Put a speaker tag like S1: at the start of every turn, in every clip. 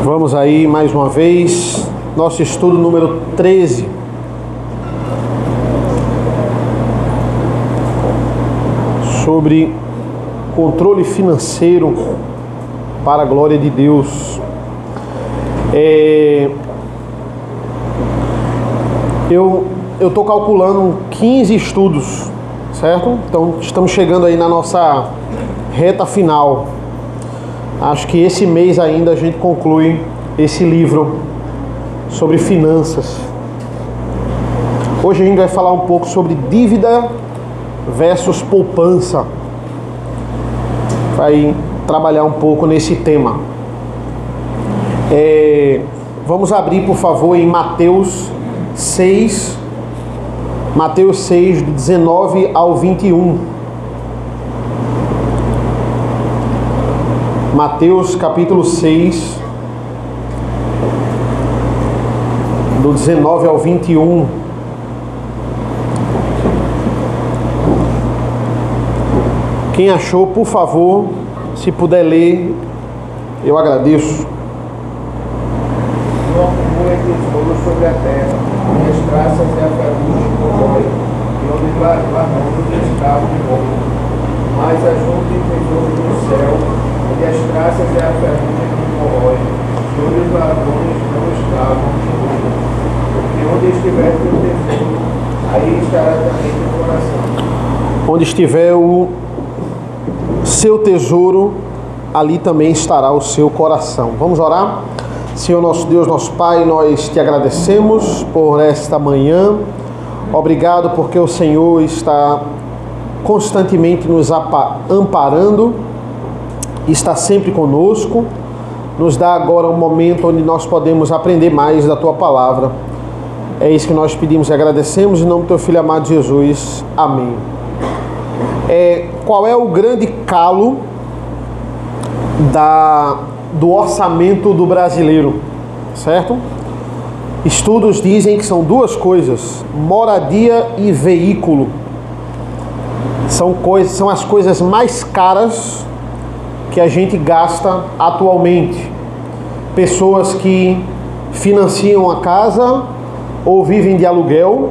S1: Vamos aí mais uma vez, nosso estudo número 13. Sobre controle financeiro para a glória de Deus. Eu estou calculando 15 estudos, certo? Então estamos chegando aí na nossa reta final. Acho que esse mês ainda a gente conclui esse livro sobre finanças. Hoje a gente vai falar um pouco sobre dívida versus poupança. Vai trabalhar um pouco nesse tema. Vamos abrir, por favor, em Mateus 6. Mateus 6, do 19 ao 21. Mateus capítulo 6, do 19 ao 21. Quem achou, por favor, se puder ler, eu agradeço.
S2: Não acumule tesouros sobre a terra, e as traças e a ferrugem corroem, e onde ladrões e escravos roubam. Mas ajunte tesouros no céu, onde as traças e a ferrugem não corroem, e onde os ladrões não escravam nem roubam. Porque onde estiver teu tesouro, aí estará também teu coração.
S1: Onde estiver o seu tesouro, ali também estará o seu coração. Vamos orar? Senhor nosso Deus, nosso Pai, nós te agradecemos por esta manhã. Obrigado porque o Senhor está constantemente nos amparando, está sempre conosco. Nos dá agora um momento onde nós podemos aprender mais da Tua Palavra. É isso que nós pedimos e agradecemos em nome do Teu Filho amado Jesus. Amém. Qual é o grande calo do orçamento do brasileiro, certo? Estudos dizem que são duas coisas: moradia e veículo. São as coisas mais caras que a gente gasta atualmente. Pessoas que financiam a casa ou vivem de aluguel,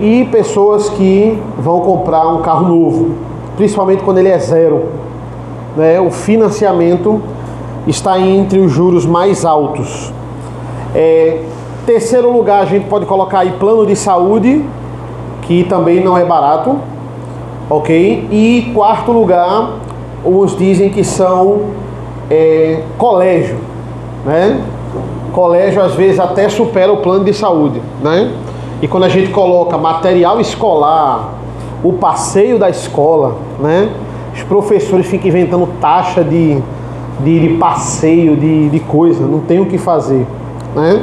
S1: e pessoas que vão comprar um carro novo, principalmente quando ele é zero. O financiamento está entre os juros mais altos. Terceiro lugar, a gente pode colocar aí plano de saúde, que também não é barato, ok? E quarto lugar, uns dizem que são colégio, né? Colégio às vezes até supera o plano de saúde, né? E quando a gente coloca material escolar, o passeio da escola, né? Os professores ficam inventando taxa de passeio, de coisa, não tem o que fazer, né?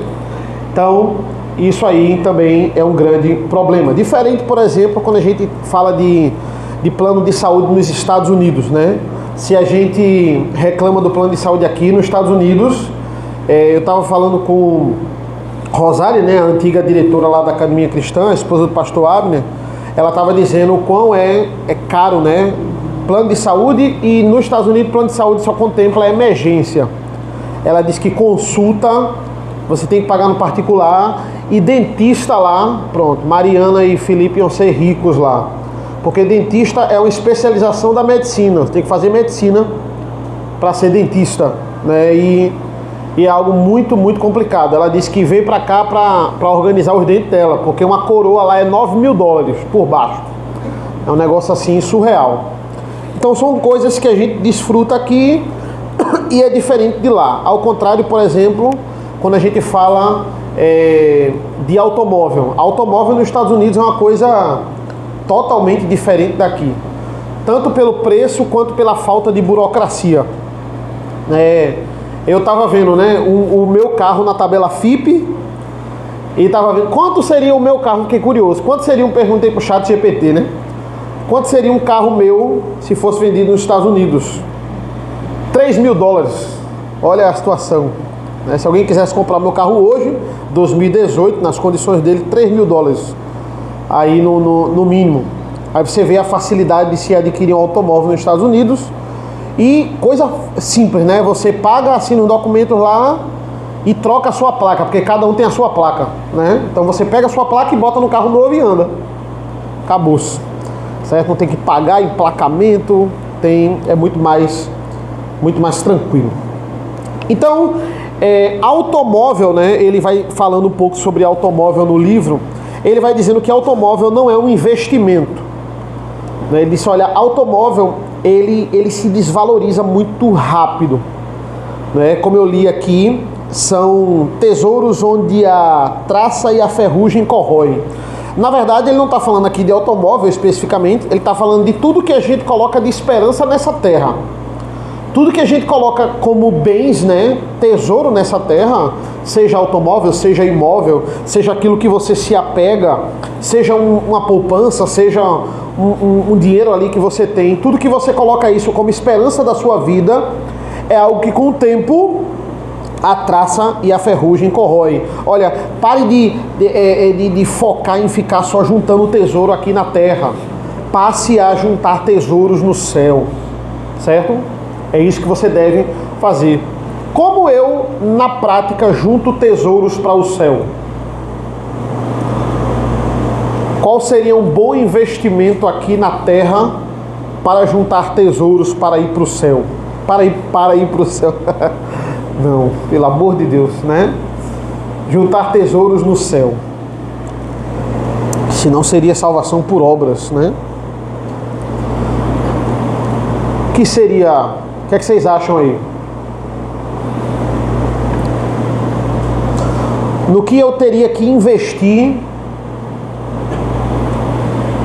S1: Então, isso aí também é um grande problema. Diferente, por exemplo, quando a gente fala de plano de saúde nos Estados Unidos, né? Se a gente reclama do plano de saúde aqui nos Estados Unidos, eu estava falando com Rosália, né, a antiga diretora lá da Academia Cristã, a esposa do pastor Abner. Ela estava dizendo o quão é caro, né, plano de saúde, e nos Estados Unidos o plano de saúde só contempla a emergência. Ela disse que consulta você tem que pagar no particular, e dentista lá, pronto, Mariana e Felipe iam ser ricos lá. Porque dentista é uma especialização da medicina. Você tem que fazer medicina para ser dentista, né? E é algo muito, muito complicado. Ela disse que veio para cá para organizar os dentes dela, porque uma coroa lá é $9.000 por baixo. É um negócio assim surreal. Então são coisas que a gente desfruta aqui e é diferente de lá. Ao contrário, por exemplo, quando a gente fala de automóvel. Automóvel nos Estados Unidos é uma coisa totalmente diferente daqui, tanto pelo preço quanto pela falta de burocracia. Eu estava vendo, né, o meu carro na tabela FIPE, e estava vendo quanto seria o meu carro. Fiquei curioso, quanto seria, perguntei para o chat GPT, né, quanto seria um carro meu se fosse vendido nos Estados Unidos? $3.000. Olha a situação, né? Se alguém quisesse comprar meu carro hoje, 2018, nas condições dele, $3.000 aí no mínimo. Aí você vê a facilidade de se adquirir um automóvel nos Estados Unidos. E coisa simples, né? Você paga, assina um documento lá e troca a sua placa, porque cada um tem a sua placa, né? Então você pega a sua placa e bota no carro novo e anda. Acabou-se. Certo? Não tem que pagar emplacamento, é muito mais tranquilo. Então, automóvel, né? Ele vai falando um pouco sobre automóvel no livro. Ele vai dizendo que automóvel não é um investimento. Né? Ele disse, olha, automóvel, ele se desvaloriza muito rápido. Né? Como eu li aqui, são tesouros onde a traça e a ferrugem corroem. Na verdade, ele não está falando aqui de automóvel especificamente, ele está falando de tudo que a gente coloca de esperança nessa terra. Tudo que a gente coloca como bens, né, tesouro nessa terra, seja automóvel, seja imóvel, seja aquilo que você se apega, seja uma poupança, seja um dinheiro ali que você tem, tudo que você coloca isso como esperança da sua vida, é algo que com o tempo a traça e a ferrugem corrói. Olha, pare de focar em ficar só juntando tesouro aqui na terra. Passe a juntar tesouros no céu. Certo? É isso que você deve fazer. Como eu, na prática, junto tesouros para o céu? Qual seria um bom investimento aqui na terra para juntar tesouros para ir para o céu? Para ir para o céu. Não, pelo amor de Deus, né? Juntar tesouros no céu. Senão seria salvação por obras, né? O que seria? O que é que vocês acham aí? No que eu teria que investir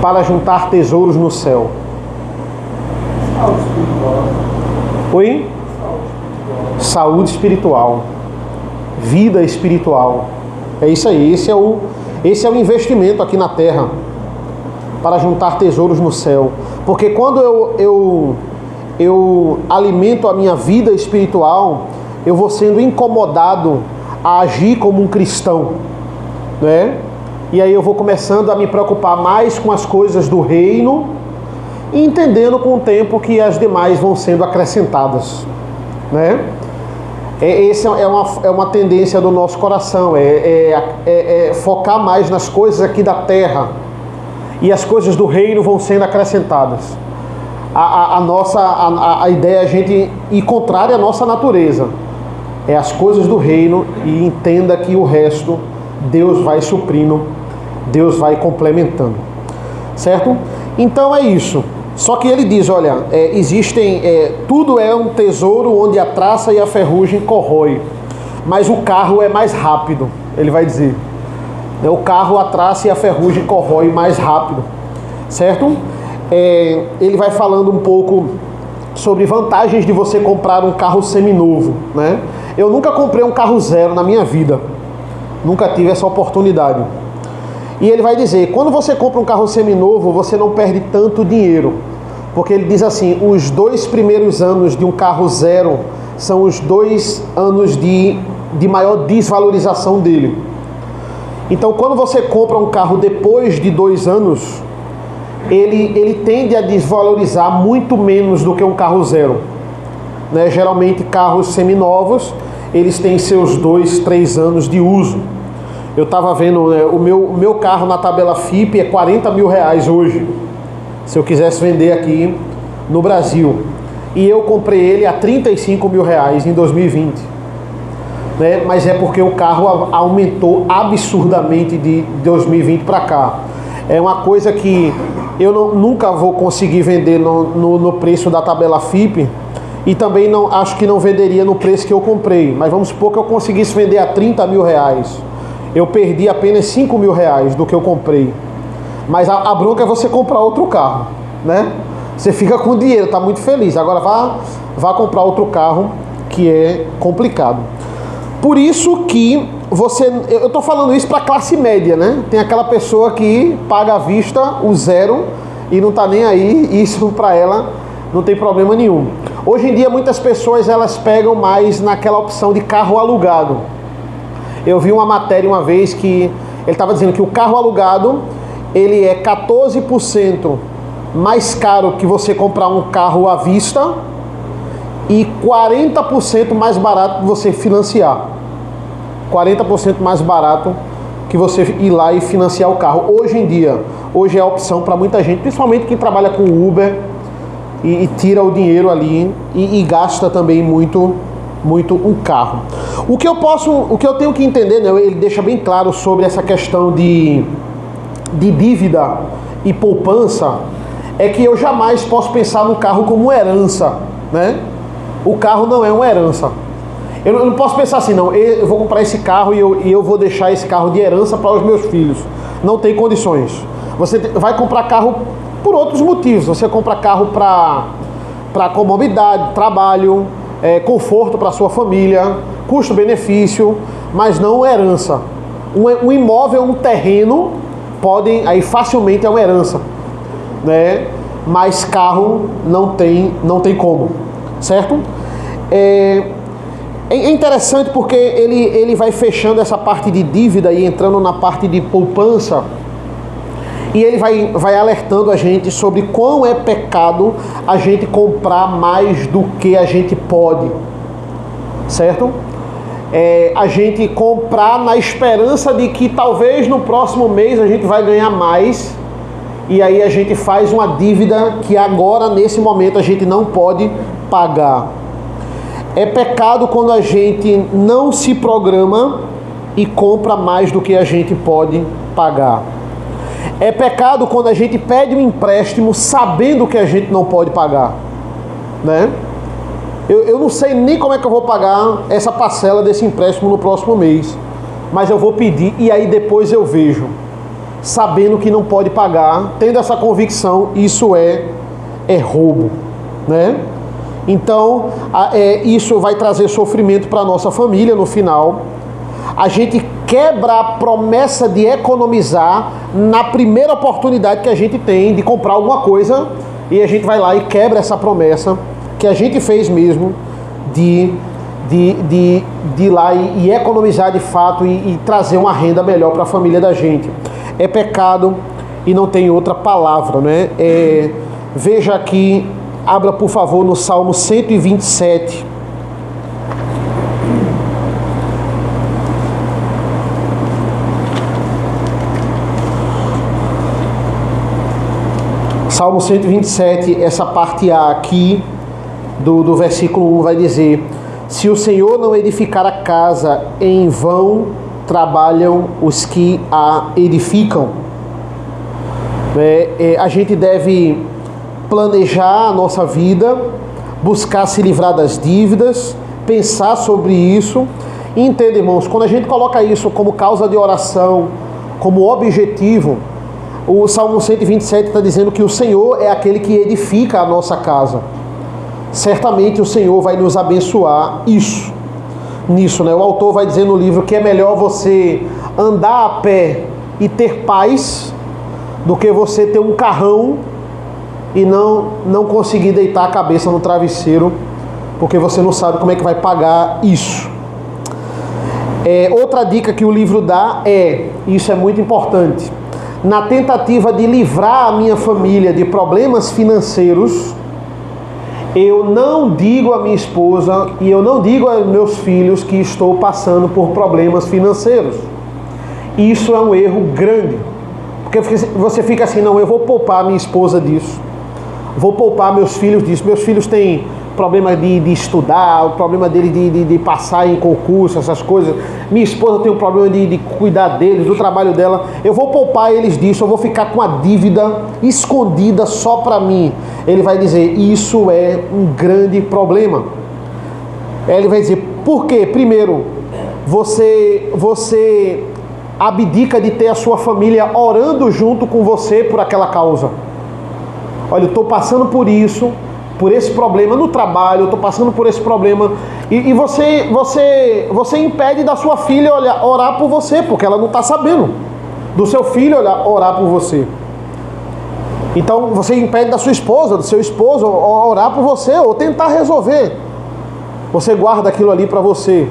S1: para juntar tesouros no céu?
S2: Saúde espiritual.
S1: Oi? Saúde espiritual, vida espiritual. É isso aí, esse é o investimento aqui na terra, para juntar tesouros no céu. Porque quando eu alimento a minha vida espiritual, eu vou sendo incomodado a agir como um cristão, né? E aí eu vou começando a me preocupar mais com as coisas do reino e entendendo com o tempo que as demais vão sendo acrescentadas, né? Essa é uma tendência do nosso coração, focar mais nas coisas aqui da terra, e as coisas do reino vão sendo acrescentadas. A ideia é a gente ir contrária à nossa natureza, é as coisas do reino, e entenda que o resto Deus vai suprindo, Deus vai complementando, certo? Então é isso. Só que ele diz, olha, tudo é um tesouro onde a traça e a ferrugem corrói, mas o carro é mais rápido, ele vai dizer. O carro, a traça e a ferrugem corrói mais rápido, certo? Ele vai falando um pouco sobre vantagens de você comprar um carro seminovo, né? Eu nunca comprei um carro zero na minha vida, nunca tive essa oportunidade. E ele vai dizer, quando você compra um carro seminovo, você não perde tanto dinheiro. Porque ele diz assim, os 2 primeiros anos de um carro zero são os 2 anos de maior desvalorização dele. Então, quando você compra um carro depois de 2 anos, ele tende a desvalorizar muito menos do que um carro zero. Né? Geralmente, carros seminovos, eles têm seus 2, 3 anos de uso. Eu estava vendo, né, o meu carro na tabela FIPE é 40 mil reais hoje, se eu quisesse vender aqui no Brasil. E eu comprei ele a 35 mil reais em 2020. Né? Mas é porque o carro aumentou absurdamente de 2020 para cá. É uma coisa que eu nunca vou conseguir vender no preço da tabela FIPE, e também acho que não venderia no preço que eu comprei. Mas vamos supor que eu conseguisse vender a 30 mil reais. Eu perdi apenas 5 mil reais do que eu comprei. Mas a bronca é você comprar outro carro, né? Você fica com dinheiro, tá muito feliz. Agora vá comprar outro carro, que é complicado. Por isso que eu tô falando isso para classe média, né? Tem aquela pessoa que paga à vista o zero e não tá nem aí, isso para ela não tem problema nenhum. Hoje em dia muitas pessoas elas pegam mais naquela opção de carro alugado. Eu vi uma matéria uma vez que ele estava dizendo que o carro alugado ele é 14% mais caro que você comprar um carro à vista, e 40% mais barato que você financiar. 40% mais barato que você ir lá e financiar o carro. Hoje em dia, hoje é a opção para muita gente, principalmente quem trabalha com Uber e tira o dinheiro ali e gasta também muito o carro. O que eu tenho que entender, né, ele deixa bem claro sobre essa questão de dívida e poupança, é que eu jamais posso pensar no carro como herança, né? O carro não é uma herança. Eu não posso pensar assim, não, eu vou comprar esse carro e eu vou deixar esse carro de herança para os meus filhos. Não tem condições. Você vai comprar carro por outros motivos. Você compra carro para comodidade, trabalho, conforto para sua família, custo-benefício, mas não herança. Um imóvel, um terreno, aí facilmente é uma herança, né? Mas carro não tem como, certo? É interessante porque ele vai fechando essa parte de dívida e entrando na parte de poupança, e ele vai alertando a gente sobre quão é pecado a gente comprar mais do que a gente pode, certo? A gente comprar na esperança de que talvez no próximo mês a gente vai ganhar mais, e aí a gente faz uma dívida que agora, nesse momento, a gente não pode pagar. É pecado quando a gente não se programa e compra mais do que a gente pode pagar. É pecado quando a gente pede um empréstimo sabendo que a gente não pode pagar, né? Eu não sei nem como é que eu vou pagar essa parcela desse empréstimo no próximo mês, mas eu vou pedir e aí depois eu vejo, sabendo que não pode pagar, tendo essa convicção, isso é roubo, né? Então, isso vai trazer sofrimento para a nossa família no final. A gente quebra a promessa de economizar na primeira oportunidade que a gente tem de comprar alguma coisa, e a gente vai lá e quebra essa promessa que a gente fez mesmo de ir lá e economizar de fato e trazer uma renda melhor para a família da gente. É pecado e não tem outra palavra, né? Veja aqui, abra por favor no Salmo 127. Salmo 127, essa parte A aqui do versículo 1 vai dizer: se o Senhor não edificar a casa, em vão trabalham os que a edificam. A gente deve planejar a nossa vida, buscar se livrar das dívidas, pensar sobre isso e entender, irmãos, quando a gente coloca isso como causa de oração, como objetivo, o Salmo 127 está dizendo que o Senhor é aquele que edifica a nossa casa. Certamente o Senhor vai nos abençoar nisso, né? O autor vai dizer no livro que é melhor você andar a pé e ter paz do que você ter um carrão e não conseguir deitar a cabeça no travesseiro, porque você não sabe como é que vai pagar isso. Outra dica que o livro dá isso é muito importante, na tentativa de livrar a minha família de problemas financeiros, eu não digo à minha esposa e eu não digo aos meus filhos que estou passando por problemas financeiros. Isso é um erro grande, porque você fica assim, não, eu vou poupar minha esposa disso, vou poupar meus filhos disso. Meus filhos têm problema de estudar, o problema deles de passar em concurso, essas coisas. Minha esposa tem um problema de cuidar deles, do trabalho dela. Eu vou poupar eles disso, eu vou ficar com a dívida escondida só para mim. Ele vai dizer, isso é um grande problema. Ele vai dizer, por quê? Primeiro, você abdica de ter a sua família orando junto com você por aquela causa. Olha, eu estou passando por isso, por esse problema no trabalho, eu estou passando por esse problema, e você impede da sua filha orar por você, porque ela não está sabendo, do seu filho orar por você. Então você impede da sua esposa, do seu esposo orar por você, ou tentar resolver. Você guarda aquilo ali para você.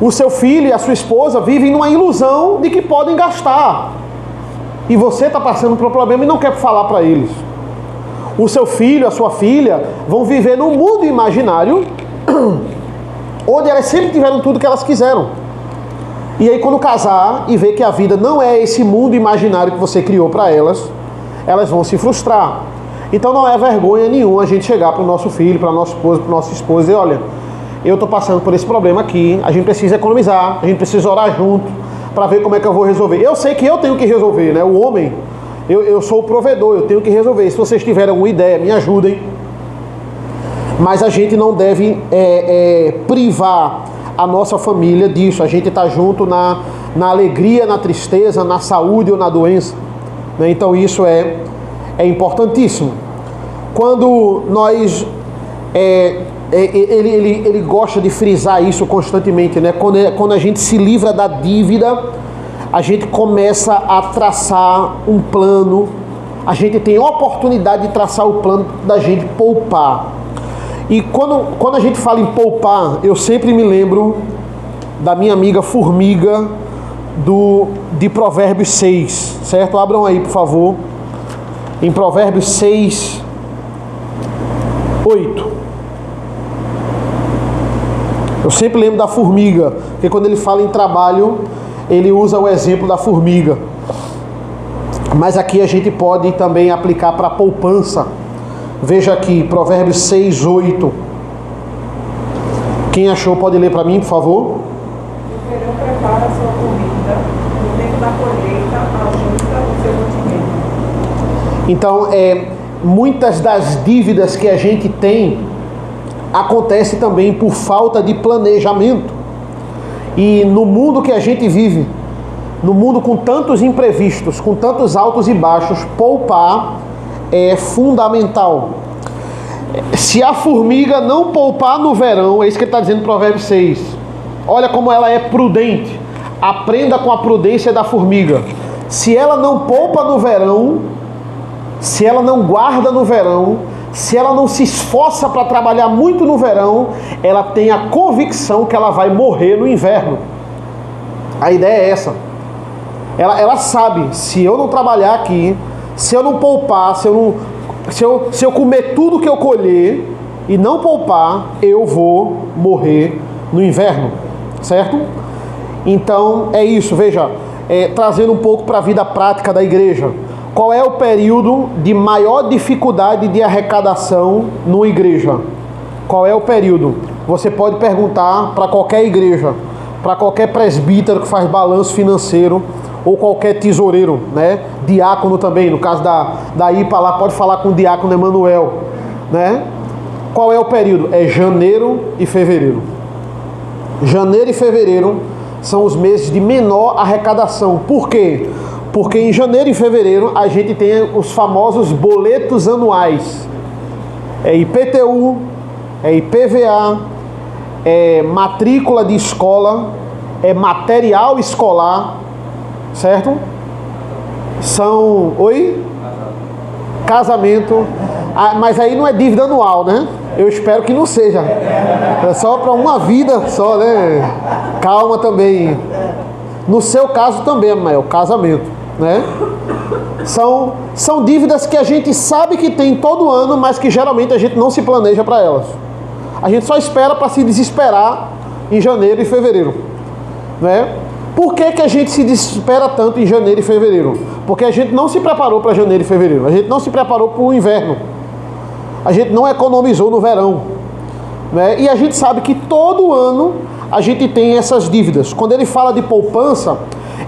S1: O seu filho e a sua esposa vivem numa ilusão de que podem gastar, e você está passando por um problema e não quer falar para eles. o seu filho, a sua filha, vão viver num mundo imaginário onde elas sempre tiveram tudo que elas quiseram. E aí quando casar e ver que a vida não é esse mundo imaginário que você criou para elas, elas vão se frustrar. Então não é vergonha nenhuma a gente chegar para o nosso filho, para nosso esposo, para nossa esposa e dizer, olha, eu estou passando por esse problema aqui, a gente precisa economizar, a gente precisa orar junto para ver como é que eu vou resolver. Eu sei que eu tenho que resolver, né? O homem, eu sou o provedor, eu tenho que resolver. Se vocês tiverem alguma ideia, me ajudem. Mas a gente não deve privar a nossa família disso. A gente está junto na alegria, na tristeza, na saúde ou na doença, né? Então isso é importantíssimo. Quando nós... Ele gosta de frisar isso constantemente, né? Quando a gente se livra da dívida, a gente começa a traçar um plano, a gente tem a oportunidade de traçar o plano da gente poupar. E quando a gente fala em poupar, eu sempre me lembro da minha amiga Formiga de Provérbios 6, certo? Abram aí, por favor, em Provérbios 6, 8. Eu sempre lembro da formiga, porque quando ele fala em trabalho, ele usa o exemplo da formiga. Mas aqui a gente pode também aplicar para a poupança. Veja aqui, Provérbios 6, 8. Quem achou pode ler para mim, por favor.
S3: O verão prepara a sua comida, no tempo da colheita ajusta o seu mantimento.
S1: Então, muitas das dívidas que a gente tem acontece também por falta de planejamento. E no mundo que a gente vive, no mundo com tantos imprevistos, com tantos altos e baixos, poupar é fundamental. Se a formiga não poupar no verão, é isso que ele está dizendo no Provérbio 6. Olha como ela é prudente. Aprenda com a prudência da formiga. Se ela não poupa no verão, se ela não guarda no verão, se ela não se esforça para trabalhar muito no verão, ela tem a convicção que ela vai morrer no inverno. A ideia é essa. Ela sabe, se eu não trabalhar aqui, se eu não poupar, se eu comer tudo que eu colher e não poupar, eu vou morrer no inverno, certo? Então é isso, veja, trazendo um pouco para a vida prática da igreja. Qual é o período de maior dificuldade de arrecadação numa igreja? Qual é o período? Você pode perguntar para qualquer igreja, para qualquer presbítero que faz balanço financeiro, ou qualquer tesoureiro, né? Diácono também, no caso da IPA lá, pode falar com o diácono Emanuel, né? Qual é o período? É janeiro e fevereiro. Janeiro e fevereiro são os meses de menor arrecadação. Por quê? Porque em janeiro e fevereiro a gente tem os famosos boletos anuais. É IPTU, é IPVA, é matrícula de escola, é material escolar, certo? São... Oi? Casamento. Mas aí não é dívida anual, né? Eu espero que não seja. É só para uma vida só, né? Calma também. No seu caso também, Mael, casamento, né? São dívidas que a gente sabe que tem todo ano, mas que geralmente a gente não se planeja para elas. A gente só espera para se desesperar em janeiro e fevereiro, né? Por que a gente se desespera tanto em janeiro e fevereiro? Porque a gente não se preparou para janeiro e fevereiro. A gente não se preparou para o inverno. A gente não economizou no verão, né? E a gente sabe que todo ano a gente tem essas dívidas. Quando ele fala de poupança,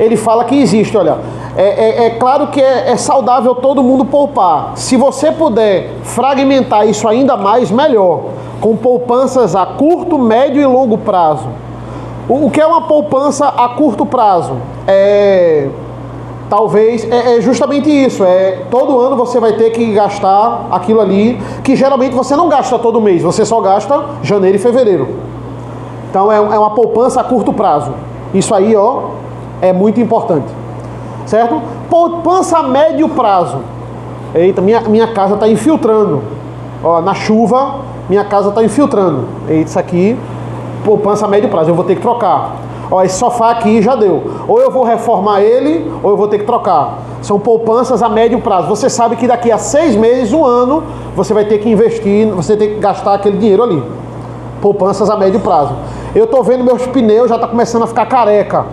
S1: ele fala que existe, olha, é claro que é saudável todo mundo poupar. Se você puder fragmentar isso ainda mais, melhor. Com poupanças a curto, médio e longo prazo. O que é uma poupança a curto prazo? Talvez é justamente isso. Todo ano você vai ter que gastar aquilo ali, que geralmente você não gasta todo mês, você só gasta janeiro e fevereiro. Então é uma poupança a curto prazo. Isso aí, ó, é muito importante, certo? Poupança a médio prazo. Eita, minha casa está infiltrando. Ó, na chuva, minha casa está infiltrando. Eita, isso aqui, poupança a médio prazo, eu vou ter que trocar. Ó, esse sofá aqui já deu. Ou eu vou reformar ele, ou eu vou ter que trocar. São poupanças a médio prazo. Você sabe que daqui a 6 meses, 1 ano, você vai ter que investir, você tem que gastar aquele dinheiro ali. Poupanças a médio prazo. Eu tô vendo meus pneus já tá começando a ficar careca.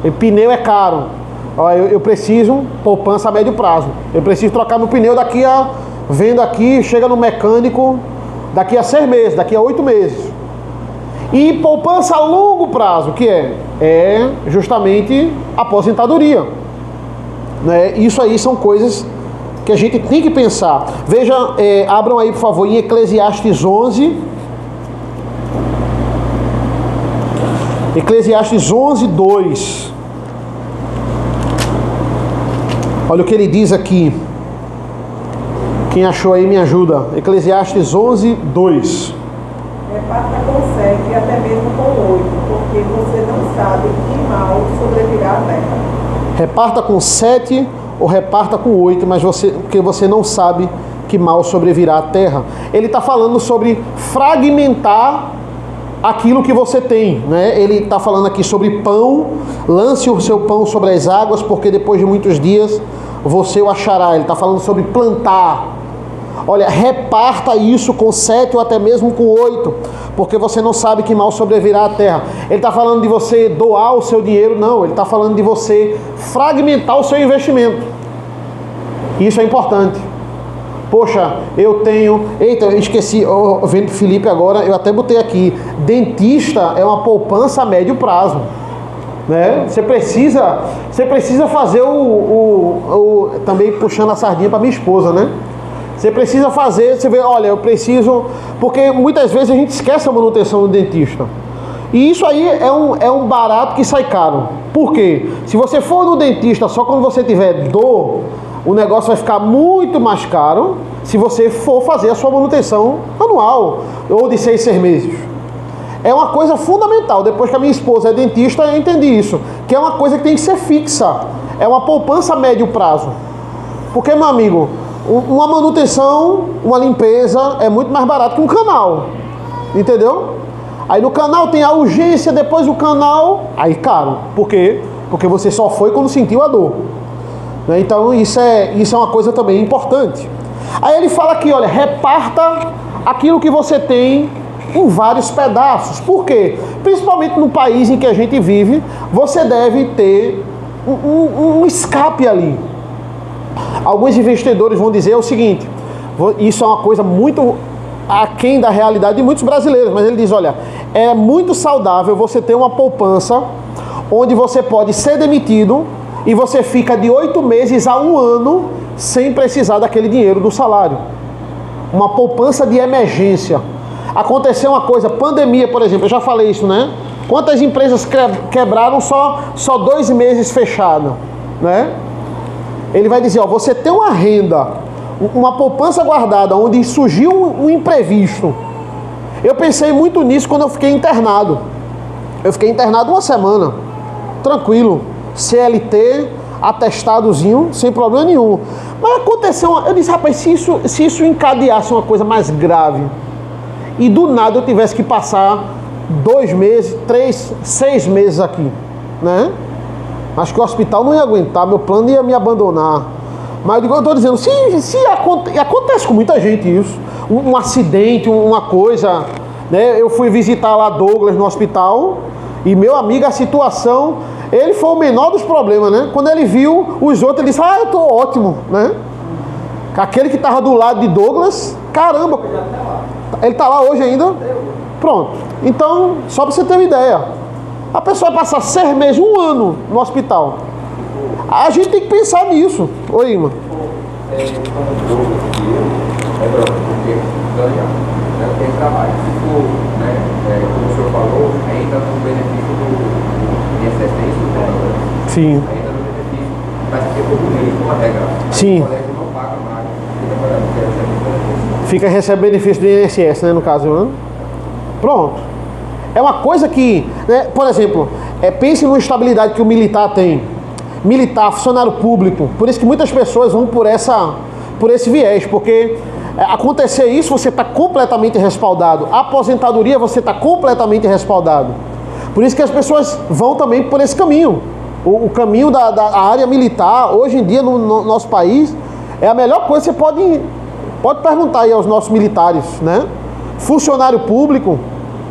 S1: E pneu é caro. Ó, eu preciso poupança a médio prazo. Eu preciso trocar meu pneu daqui a... Vendo aqui, chega no mecânico daqui a 6 meses, daqui a 8 meses. E poupança a longo prazo, que é? É justamente aposentadoria. Né? Isso aí são coisas que a gente tem que pensar. Veja, abram aí por favor em Eclesiastes 11. Eclesiastes 11, 2. Olha o que ele diz aqui. Quem achou aí me ajuda. Eclesiastes 11, 2.
S3: Reparta com 7 e até mesmo com 8, porque você não sabe que mal sobrevirá à terra.
S1: Reparta com 7 ou reparta com 8, mas porque você não sabe que mal sobrevirá à terra. Ele está falando sobre fragmentar aquilo que você tem, né? Ele está falando aqui sobre pão. Lance o seu pão sobre as águas, porque depois de muitos dias você o achará. Ele está falando sobre plantar. Olha, reparta isso com 7 ou até mesmo com 8, porque você não sabe que mal sobrevirá à terra. Ele está falando de você doar o seu dinheiro, não. Ele está falando de você fragmentar o seu investimento. Isso é importante. Poxa, eu tenho... Eita, eu esqueci, vendo Felipe agora, eu até botei aqui. Dentista é uma poupança a médio prazo. Né? Você precisa fazer também puxando a sardinha para minha esposa, né? Você precisa fazer, você vê, olha, eu preciso... Porque muitas vezes a gente esquece a manutenção do dentista. E isso aí é um barato que sai caro. Por quê? Se você for no dentista só quando você tiver dor, o negócio vai ficar muito mais caro se você for fazer a sua manutenção anual, ou de 6 meses. É uma coisa fundamental. Depois que a minha esposa é dentista, eu entendi isso. Que é uma coisa que tem que ser fixa. É uma poupança a médio prazo. Porque, meu amigo... Uma manutenção, uma limpeza é muito mais barato que um canal, entendeu? Aí no canal tem a urgência, depois o canal, aí caro. Por quê? Porque você só foi quando sentiu a dor. Né? Então isso é uma coisa também importante. Aí ele fala aqui, olha, reparta aquilo que você tem em vários pedaços. Por quê? Principalmente no país em que a gente vive, você deve ter um escape ali. Alguns investidores vão dizer o seguinte, isso é uma coisa muito aquém da realidade de muitos brasileiros, mas ele diz, olha, é muito saudável você ter uma poupança onde você pode ser demitido e você fica de 8 meses a 1 ano sem precisar daquele dinheiro do salário. Uma poupança de emergência. Aconteceu uma coisa, pandemia, por exemplo, eu já falei isso, né? Quantas empresas quebraram só 2 meses fechado, né? Ele vai dizer, ó, você tem uma renda, uma poupança guardada, onde surgiu um imprevisto. Eu pensei muito nisso quando eu fiquei internado. Eu fiquei internado 1 semana, tranquilo, CLT, atestadozinho, sem problema nenhum. Mas aconteceu, eu disse, rapaz, se isso encadeasse uma coisa mais grave, e do nada eu tivesse que passar 2 meses, 3, 6 meses aqui, né? Acho que o hospital não ia aguentar, meu plano ia me abandonar. Mas eu estou dizendo, se acontece com muita gente isso, um acidente, uma coisa, né? Eu fui visitar lá Douglas no hospital, e meu amigo, a situação, ele foi o menor dos problemas, né? Quando ele viu os outros, ele disse, eu estou ótimo, né? Aquele que estava do lado de Douglas, caramba, ele está lá hoje ainda? Pronto. Então, só para você ter uma ideia. A pessoa vai passar 6 meses, 1 ano no hospital. A gente tem que pensar nisso. Oi, irmã.
S2: Porque ganha, né, tem trabalho. Se for, né, como o senhor falou, ainda no benefício do INSS,
S1: sim.
S2: Ainda no benefício, mas se for do mês, uma regra.
S1: Sim.
S2: O colégio não paga mais,
S1: fica recebendo benefício do INSS, né, no caso, né? Pronto. É uma coisa que, né, por exemplo, pense numa estabilidade que o militar tem. Militar, funcionário público. Por isso que muitas pessoas vão por esse viés, porque acontecer isso, você está completamente respaldado. A aposentadoria, você está completamente respaldado. Por isso que as pessoas vão também por esse caminho. O caminho da área militar, hoje em dia no nosso país, é a melhor coisa que você pode perguntar aí aos nossos militares, né? Funcionário público,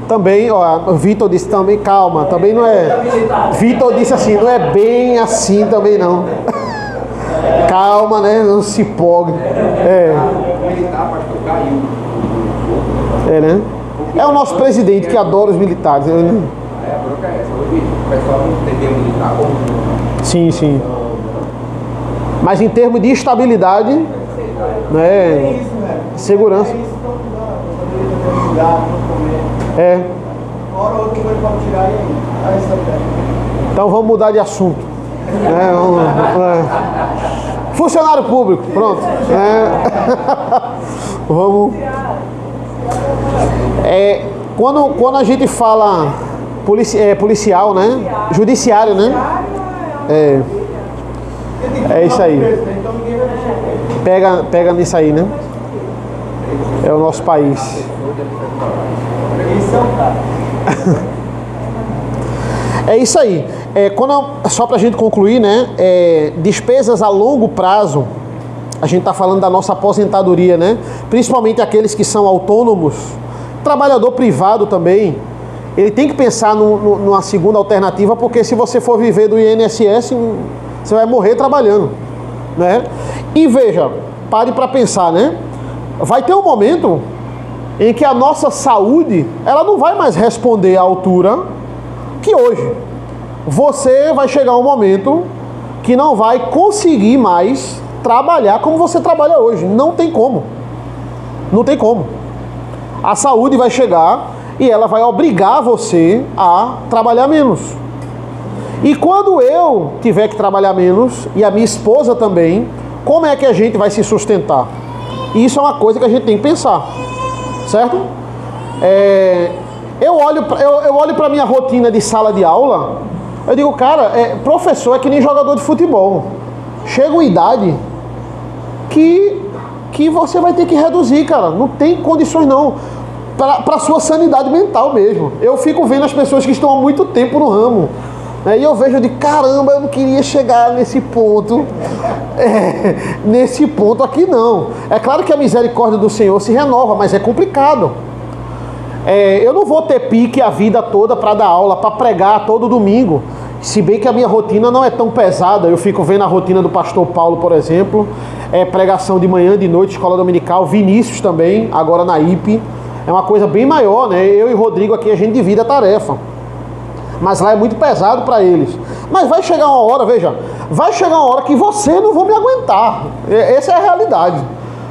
S1: também, ó, o Vitor disse também, calma, também não é... Vitor disse assim, não é bem assim também não. Calma, né? Não se empolgue. Né? É o nosso presidente que adora os militares. Né?
S2: A bronca é essa. O pessoal não entendeu militar como...
S1: Sim, sim. Mas em termos de estabilidade, né? Segurança. Então vamos mudar de assunto. Funcionário público, pronto. Vamos. Quando a gente fala policial, né? Judiciário, né? É isso aí. Pega nisso aí, né? É o nosso país. É isso aí. Só para a gente concluir, né? Despesas a longo prazo. A gente está falando da nossa aposentadoria, né? Principalmente aqueles que são autônomos. Trabalhador privado também. Ele tem que pensar numa segunda alternativa, porque se você for viver do INSS, você vai morrer trabalhando, né? E veja, pare para pensar, né? Vai ter um momento em que a nossa saúde, ela não vai mais responder à altura que hoje. Você vai chegar um momento que não vai conseguir mais trabalhar como você trabalha hoje. Não tem como. Não tem como. A saúde vai chegar e ela vai obrigar você a trabalhar menos. E quando eu tiver que trabalhar menos, e a minha esposa também, como é que a gente vai se sustentar? Isso é uma coisa que a gente tem que pensar. Certo? Eu olho para a minha rotina de sala de aula, eu digo, cara, professor é que nem jogador de futebol. Chega uma idade que você vai ter que reduzir, cara. Não tem condições não. Para a sua sanidade mental mesmo. Eu fico vendo as pessoas que estão há muito tempo no ramo. E eu vejo de caramba, eu não queria chegar nesse ponto. Nesse ponto aqui não. É claro que a misericórdia do Senhor se renova, mas é complicado. Eu não vou ter pique a vida toda para dar aula, para pregar todo domingo. Se bem que a minha rotina não é tão pesada. Eu fico vendo a rotina do pastor Paulo, por exemplo. Pregação de manhã, de noite, escola dominical. Vinícius também, agora na IP. É uma coisa bem maior, né? Eu e Rodrigo aqui, a gente divide a tarefa. Mas lá é muito pesado para eles. Mas vai chegar uma hora, veja, vai chegar uma hora que vocês não vão me aguentar. Essa é a realidade.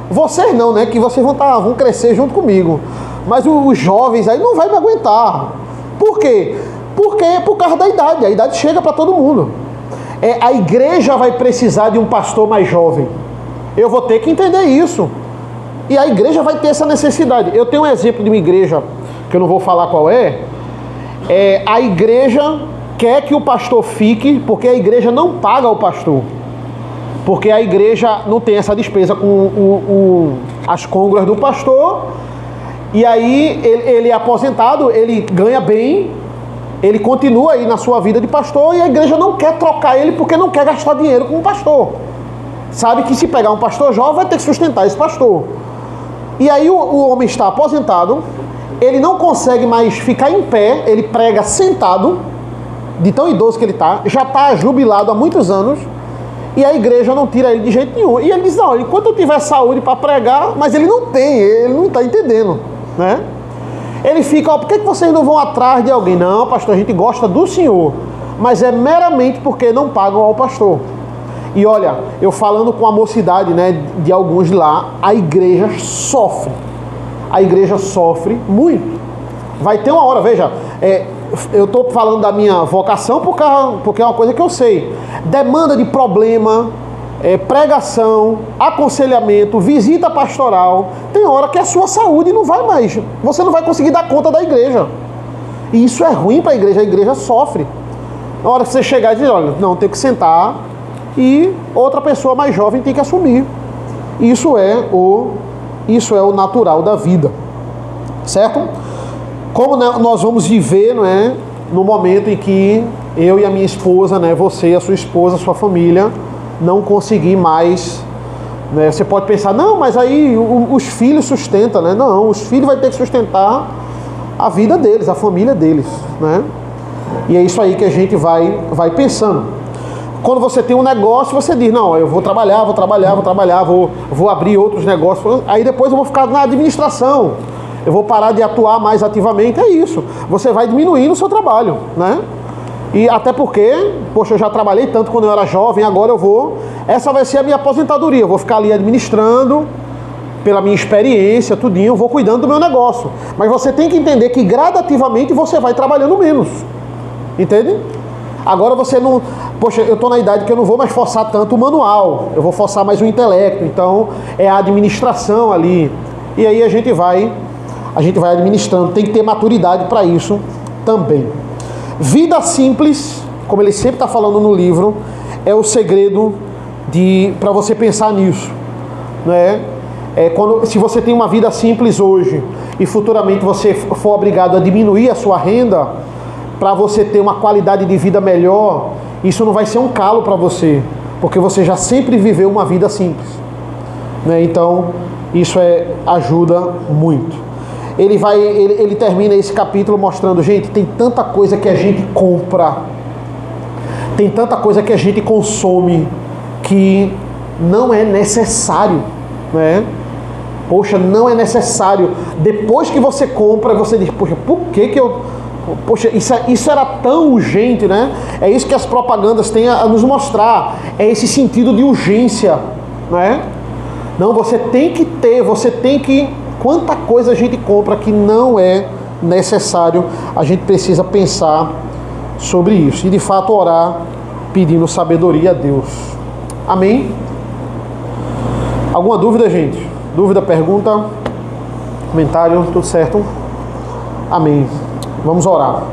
S1: Vocês não, né? Que vocês vão crescer junto comigo. Mas os jovens aí não vai me aguentar. Por quê? Porque por causa da idade. A idade chega para todo mundo. A igreja vai precisar de um pastor mais jovem. Eu vou ter que entender isso. E a igreja vai ter essa necessidade. Eu tenho um exemplo de uma igreja, que eu não vou falar qual é. A igreja quer que o pastor fique, porque a igreja não paga o pastor. Porque a igreja não tem essa despesa com as cônguras do pastor. E aí ele é aposentado, ele ganha bem, ele continua aí na sua vida de pastor, e a igreja não quer trocar ele porque não quer gastar dinheiro com o pastor. Sabe que se pegar um pastor jovem vai ter que sustentar esse pastor. E aí o homem está aposentado, ele não consegue mais ficar em pé, ele prega sentado, de tão idoso que ele está, já está jubilado há muitos anos, e a igreja não tira ele de jeito nenhum. E ele diz, não, enquanto eu tiver saúde para pregar, mas ele não tem, ele não está entendendo, né? Ele fica, por que vocês não vão atrás de alguém? Não, pastor, a gente gosta do senhor, mas é meramente porque não pagam ao pastor. E olha, eu falando com a mocidade, né, de alguns lá, a igreja sofre. A igreja sofre muito. Vai ter uma hora, veja, eu estou falando da minha vocação porque é uma coisa que eu sei. Demanda de problema, pregação, aconselhamento, visita pastoral. Tem hora que a sua saúde não vai mais. Você não vai conseguir dar conta da igreja. E isso é ruim para a igreja sofre. Na hora que você chegar e dizer, olha, não, tem que sentar e outra pessoa mais jovem tem que assumir. Isso é o natural da vida. Certo? Como nós vamos viver, não é, no momento em que eu e a minha esposa, né, você e a sua esposa, a sua família, não conseguir mais, né? Você pode pensar, não, mas aí os filhos sustentam, né? Não, os filhos vão ter que sustentar a vida deles, a família deles, né? E é isso aí que a gente vai pensando. Quando você tem um negócio, você diz, não, eu vou trabalhar, vou abrir outros negócios, aí depois eu vou ficar na administração, eu vou parar de atuar mais ativamente, é isso. Você vai diminuindo o seu trabalho, né? E até porque, poxa, eu já trabalhei tanto quando eu era jovem, agora essa vai ser a minha aposentadoria, eu vou ficar ali administrando, pela minha experiência, tudinho, eu vou cuidando do meu negócio. Mas você tem que entender que gradativamente você vai trabalhando menos, entende? Agora você não... Poxa, eu estou na idade que eu não vou mais forçar tanto o manual, eu vou forçar mais o intelecto, então é a administração ali. E aí a gente vai administrando, tem que ter maturidade para isso também. Vida simples, como ele sempre está falando no livro, é o segredo para você pensar nisso, né? Se você tem uma vida simples hoje e futuramente você for obrigado a diminuir a sua renda para você ter uma qualidade de vida melhor, isso não vai ser um calo para você, porque você já sempre viveu uma vida simples, né? Então isso ajuda muito. Ele termina esse capítulo mostrando, gente, tem tanta coisa que a gente compra, tem tanta coisa que a gente consome que não é necessário, né? Poxa, não é necessário. Depois que você compra, você diz, poxa, por que eu... Poxa, isso era tão urgente, né? É isso que as propagandas têm a nos mostrar. É esse sentido de urgência, né? Não, você tem que ter, quanta coisa a gente compra que não é necessário. A gente precisa pensar sobre isso. E de fato orar pedindo sabedoria a Deus. Amém? Alguma dúvida, gente? Dúvida, pergunta, comentário, tudo certo? Amém. Vamos orar.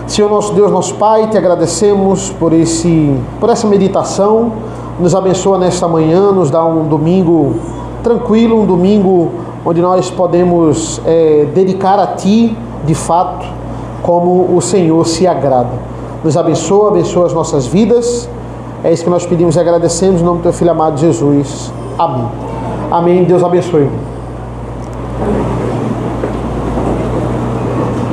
S1: Senhor nosso Deus, nosso Pai, te agradecemos por essa meditação. Nos abençoa nesta manhã, nos dá um domingo tranquilo, um domingo onde nós podemos dedicar a Ti, de fato, como o Senhor se agrada. Nos abençoa as nossas vidas. É isso que nós pedimos e agradecemos em nome do Teu Filho amado Jesus. Amém. Amém. Deus abençoe.